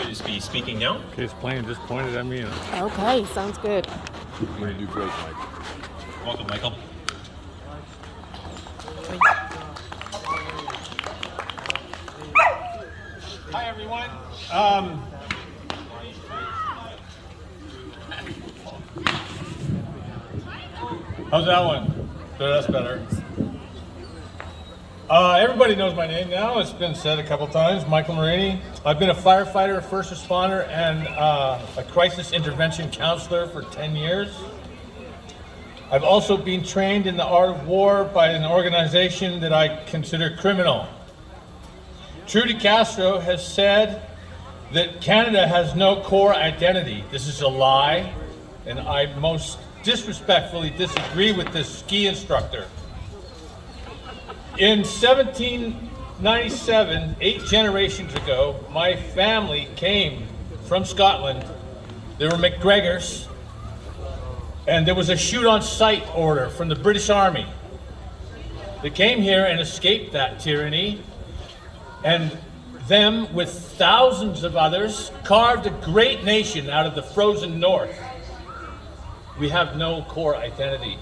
is be speaking now. Okay, this plane just pointed at me. Okay, sounds good. You're going to do great, Mike. Welcome, Michael. Hi, everyone. How's that one? That's better. Everybody knows my name now. It's been said a couple times. Michael Marini. I've been a firefighter, a first responder, and a crisis intervention counselor for 10 years. I've also been trained in the art of war by an organization that I consider criminal. Trudy Castro has said that Canada has no core identity. This is a lie, and I most disrespectfully disagree with this ski instructor. In 1797, 8 generations ago, my family came from Scotland. They were McGregors, and there was a shoot-on-sight order from the British Army. They came here and escaped that tyranny, and them, with thousands of others, carved a great nation out of the frozen north. We have no core identity.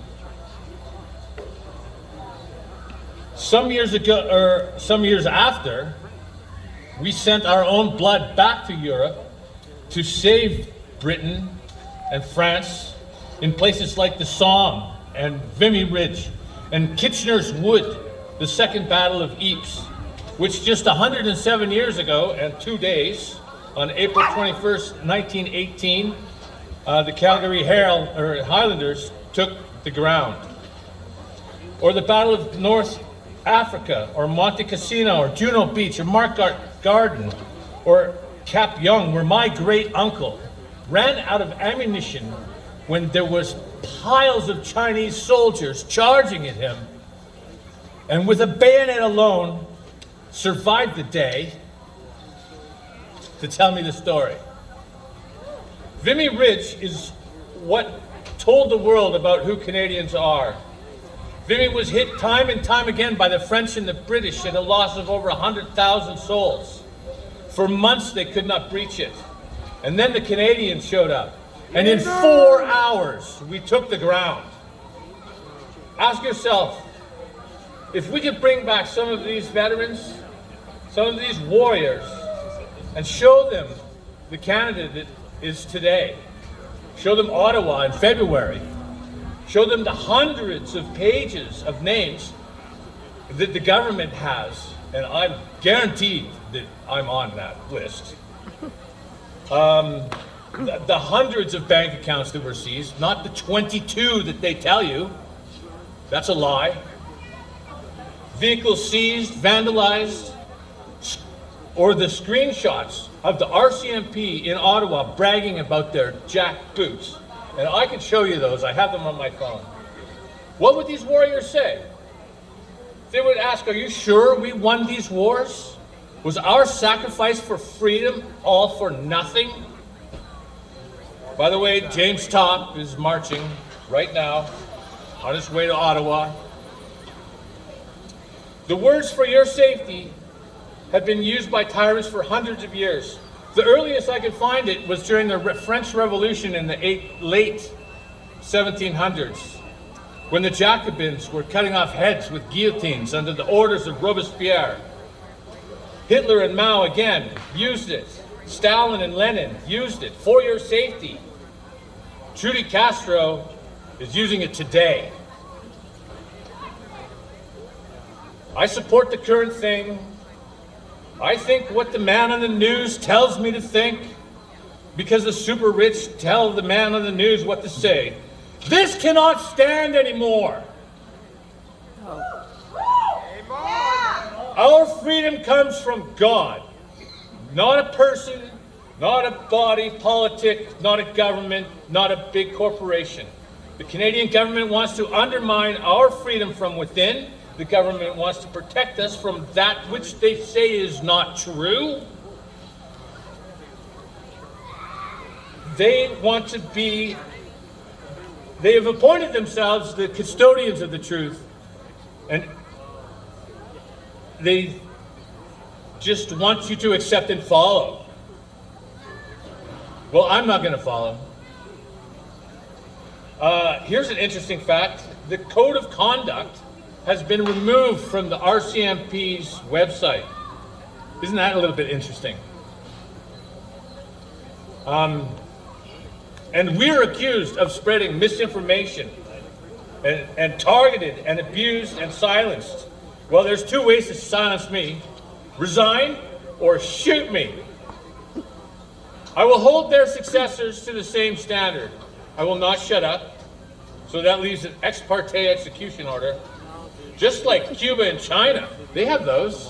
Some years ago, or some years after, we sent our own blood back to Europe to save Britain and France in places like the Somme and Vimy Ridge and Kitchener's Wood, the Second Battle of Ypres, which just 107 years ago and 2 days, on April 21st, 1918, the Calgary Highlanders took the ground. Or the Battle of North Africa, or Monte Cassino, or Juno Beach, or Market Garden, or Cap Young, where my great uncle ran out of ammunition when there was piles of Chinese soldiers charging at him, and with a bayonet alone survived the day to tell me the story. Vimy Ridge is what told the world about who Canadians are. Vimy was hit time and time again by the French and the British at a loss of over 100,000 souls. For months they could not breach it. And then the Canadians showed up. And in 4 hours, we took the ground. Ask yourself, if we could bring back some of these veterans, some of these warriors, and show them the Canada that is today, show them Ottawa in February, show them the hundreds of pages of names that the government has, and I'm guaranteed that I'm on that list. The hundreds of bank accounts that were seized, not the 22 that they tell you. That's a lie. Vehicles seized, vandalized, or the screenshots of the RCMP in Ottawa bragging about their jack boots. And I can show you those. I have them on my phone. What would these warriors say? They would ask, are you sure we won these wars? Was our sacrifice for freedom all for nothing? By the way, James Top is marching right now on his way to Ottawa. The words "for your safety" have been used by tyrants for hundreds of years. The earliest I could find it was during the French Revolution in the late 1700s, when the Jacobins were cutting off heads with guillotines under the orders of Robespierre. Hitler and Mao again used it. Stalin and Lenin used it for your safety. Trudy Castro is using it today. I support the current thing. I think what the man on the news tells me to think, because the super rich tell the man on the news what to say. This cannot stand anymore. Our freedom comes from God, not a person, not a body politic, not a government, not a big corporation. The Canadian government wants to undermine our freedom from within. The government wants to protect us from that which they say is not true. They want to be, they have appointed themselves the custodians of the truth, and they just want you to accept and follow. Well, I'm not going to follow. Here's an interesting fact. The code of conduct has been removed from the RCMP's website. Isn't that a little bit interesting? And we're accused of spreading misinformation and targeted and abused and silenced. Well, there's two ways to silence me: resign or shoot me. I will hold their successors to the same standard. I will not shut up. So that leaves an ex parte execution order. Just like Cuba and China, they have those,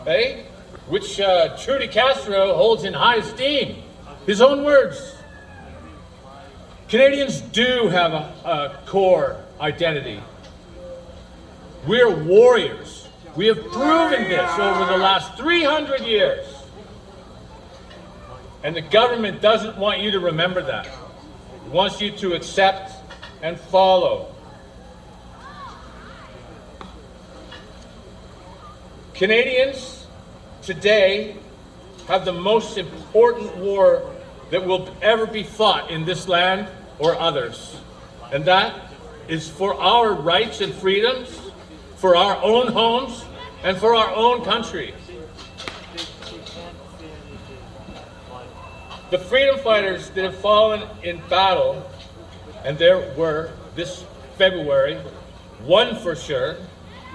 eh? Which Trudy Castro holds in high esteem. His own words. Canadians do have a core identity. We're warriors. We have proven this over the last 300 years. And the government doesn't want you to remember that. It wants you to accept and follow. Canadians today have the most important war that will ever be fought in this land or others. And that is for our rights and freedoms, for our own homes, and for our own country. The freedom fighters that have fallen in battle, and there were this February, one for sure,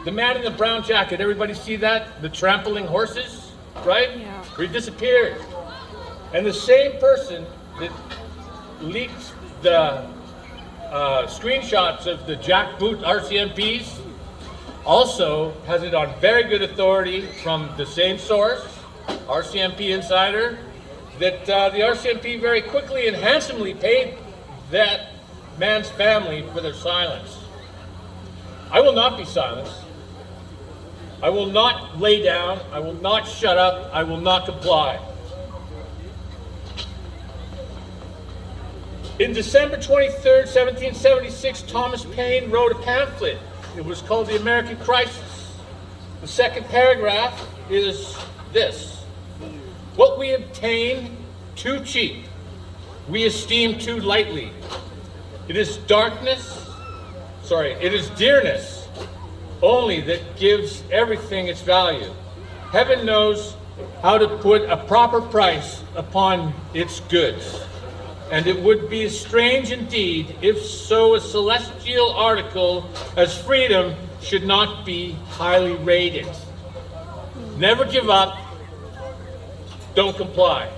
the man in the brown jacket, everybody see that? The trampling horses, right? Yeah. He disappeared. And the same person that leaked the screenshots of the jackboot RCMPs also has it on very good authority from the same source, RCMP Insider, that the RCMP very quickly and handsomely paid that man's family for their silence. I will not be silenced. I will not lay down. I will not shut up. I will not comply. In December 23rd, 1776, Thomas Paine wrote a pamphlet. It was called The American Crisis. The second paragraph is this: what we obtain too cheap, we esteem too lightly. It is dearness only that gives everything its value. Heaven knows how to put a proper price upon its goods. And it would be strange indeed if so a celestial article as freedom should not be highly rated. Never give up. Don't comply.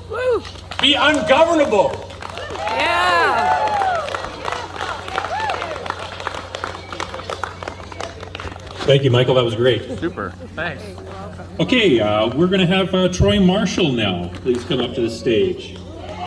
Woo! Be ungovernable. Yeah! Thank you, Michael. That was great. Super. Thanks. Okay, we're going to have Troy Marshall now. Please come up to the stage.